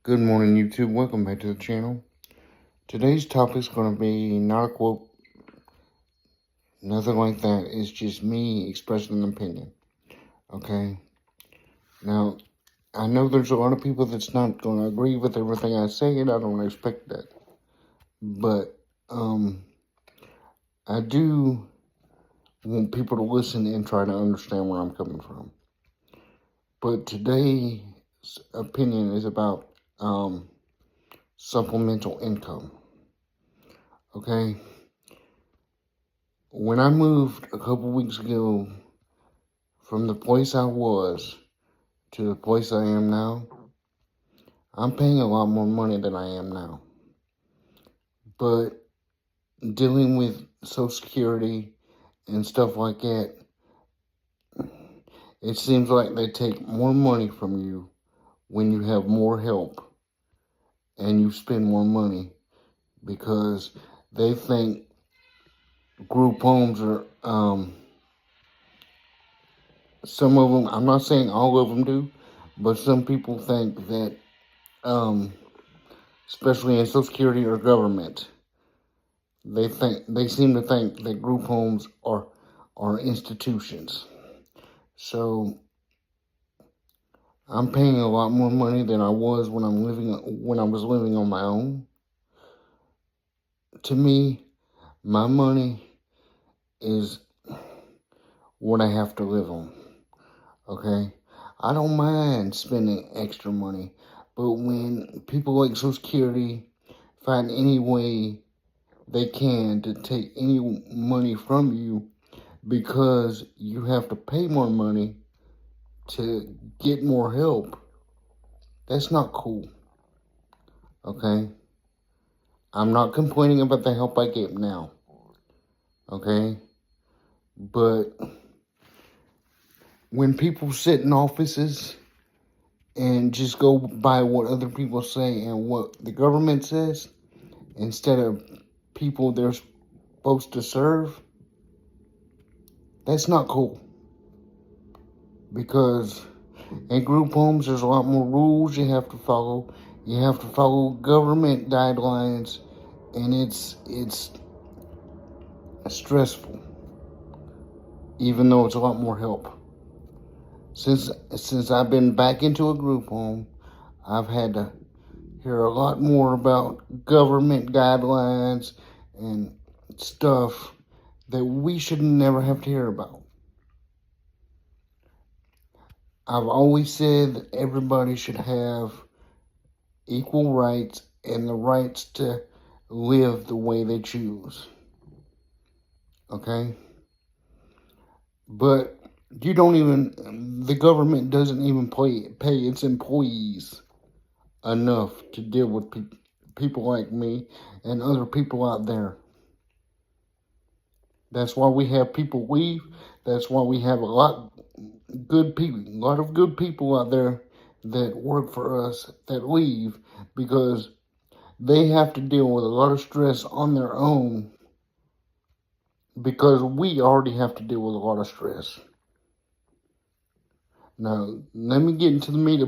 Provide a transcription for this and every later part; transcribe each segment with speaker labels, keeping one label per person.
Speaker 1: Good morning, YouTube. Welcome back to the channel. Today's topic is going to be not a quote, nothing like that. It's just me expressing an opinion. Okay? Now, I know there's a lot of people that's not going to agree with everything I say, and I don't expect that. But, I do want people to listen and try to understand where I'm coming from. But today's opinion is about, supplemental income. Okay? When I moved a couple weeks ago from the place I was to the place I am now, I'm paying a lot more money than I am now. But dealing with Social Security and stuff like that, it seems like they take more money from you when you have more help and you spend more money because they think group homes are, some of them, I'm not saying all of them do, but some people think that, especially in Social Security or government, they seem to think that group homes are institutions. So I'm paying a lot more money than I was when I was living on my own. To me, my money is what I have to live on. Okay? I don't mind spending extra money, but when people like Social Security find any way they can to take any money from you because you have to pay more money to get more help, that's not cool. Okay? I'm not complaining about the help I get now. Okay? But when people sit in offices and just go by what other people say and what the government says instead of people they're supposed to serve, that's not cool. Because in group homes, there's a lot more rules you have to follow. You have to follow government guidelines, and it's stressful, even though it's a lot more help. Since I've been back into a group home, I've had to hear a lot more about government guidelines and stuff that we should never have to hear about. I've always said that everybody should have equal rights and the rights to live the way they choose. Okay? But the government doesn't even pay its employees enough to deal with people like me and other people out there. That's why we have people leave. That's why we have a lot of good people out there that work for us that leave because they have to deal with a lot of stress on their own because we already have to deal with a lot of stress. Now, let me get into the meat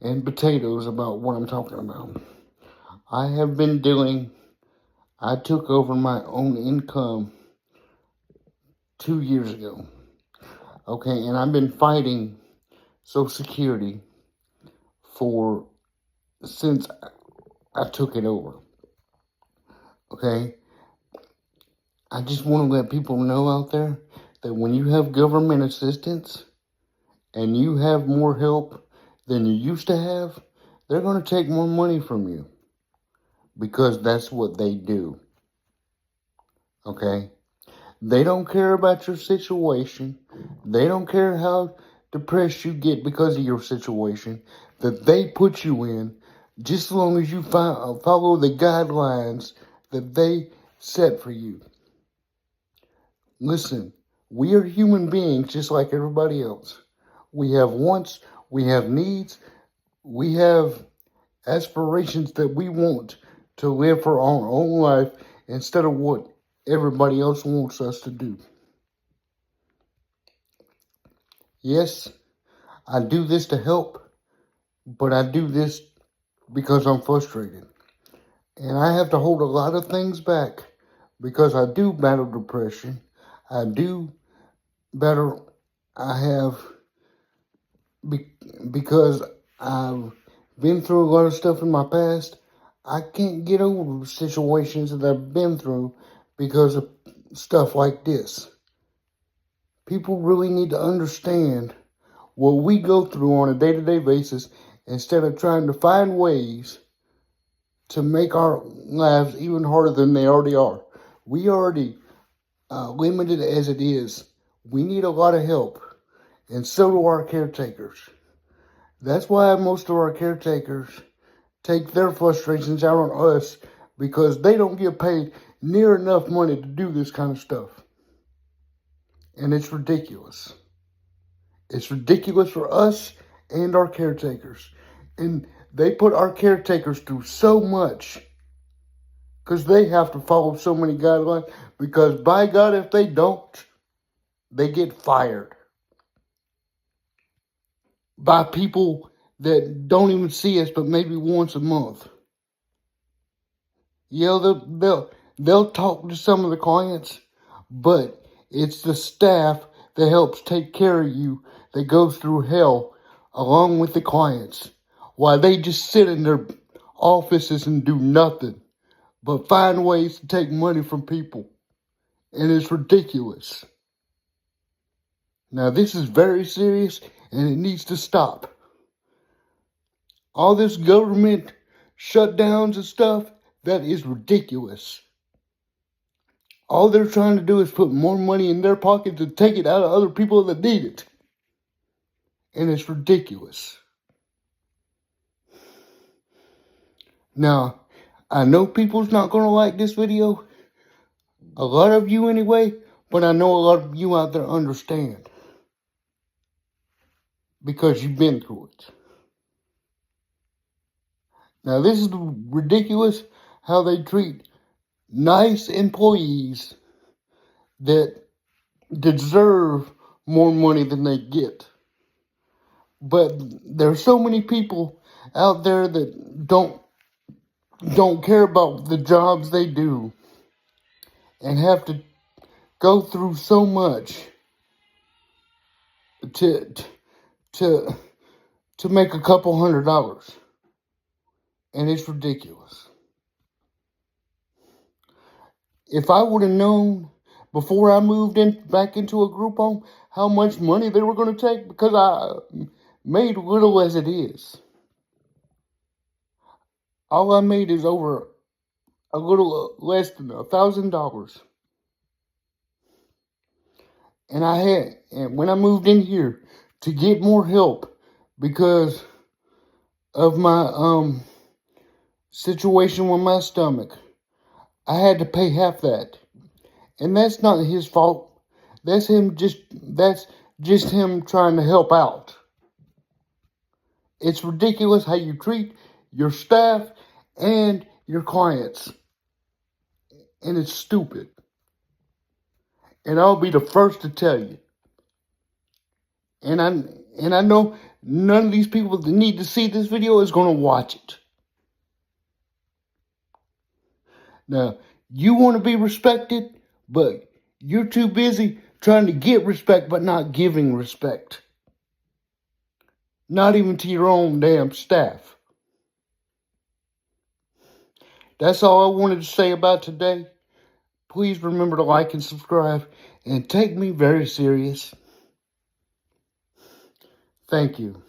Speaker 1: and potatoes about what I'm talking about. I took over my own income 2 years ago. Okay, and I've been fighting Social Security since I took it over. Okay? I just want to let people know out there that when you have government assistance and you have more help than you used to have, they're going to take more money from you because that's what they do. Okay? They don't care about your situation. They don't care how depressed you get because of your situation that they put you in, just as long as you follow the guidelines that they set for you. Listen, we are human beings just like everybody else. We have wants, we have needs, we have aspirations that we want to live for our own life instead of what everybody else wants us to do. Yes, I do this to help, but I do this because I'm frustrated. And I have to hold a lot of things back because I do battle depression. I do battle, I have, because I've been through a lot of stuff in my past. I can't get over situations that I've been through because of stuff like this. People really need to understand what we go through on a day-to-day basis instead of trying to find ways to make our lives even harder than they already are. We already limited as it is. We need a lot of help, and so do our caretakers. That's why most of our caretakers take their frustrations out on us, because they don't get paid near enough money to do this kind of stuff. And it's ridiculous. It's ridiculous for us and our caretakers. And they put our caretakers through so much because they have to follow so many guidelines. Because by God, if they don't, they get fired by people that don't even see us but maybe once a month. Yeah, they'll talk to some of the clients, but it's the staff that helps take care of you that goes through hell along with the clients, while they just sit in their offices and do nothing but find ways to take money from people. And it's ridiculous. Now, this is very serious and it needs to stop. All this government shutdowns and stuff, that is ridiculous. All they're trying to do is put more money in their pockets and take it out of other people that need it. And it's ridiculous. Now, I know people's not going to like this video. A lot of you anyway, but I know a lot of you out there understand. Because you've been through it. Now, this is ridiculous how they treat nice employees that deserve more money than they get. But there's so many people out there that don't care about the jobs they do and have to go through so much to make a couple $100. And it's ridiculous. If I would have known before I moved back into a group home how much money they were going to take, because I made little as it is. All I made is over a little less than $1,000. And when I moved in here to get more help because of my situation with my stomach, I had to pay half that. And that's not his fault. That's just him trying to help out. It's ridiculous how you treat your staff and your clients. And it's stupid. And I'll be the first to tell you. And I know none of these people that need to see this video is going to watch it. Now, you want to be respected, but you're too busy trying to get respect but not giving respect. Not even to your own damn staff. That's all I wanted to say about today. Please remember to like and subscribe and take me very serious. Thank you.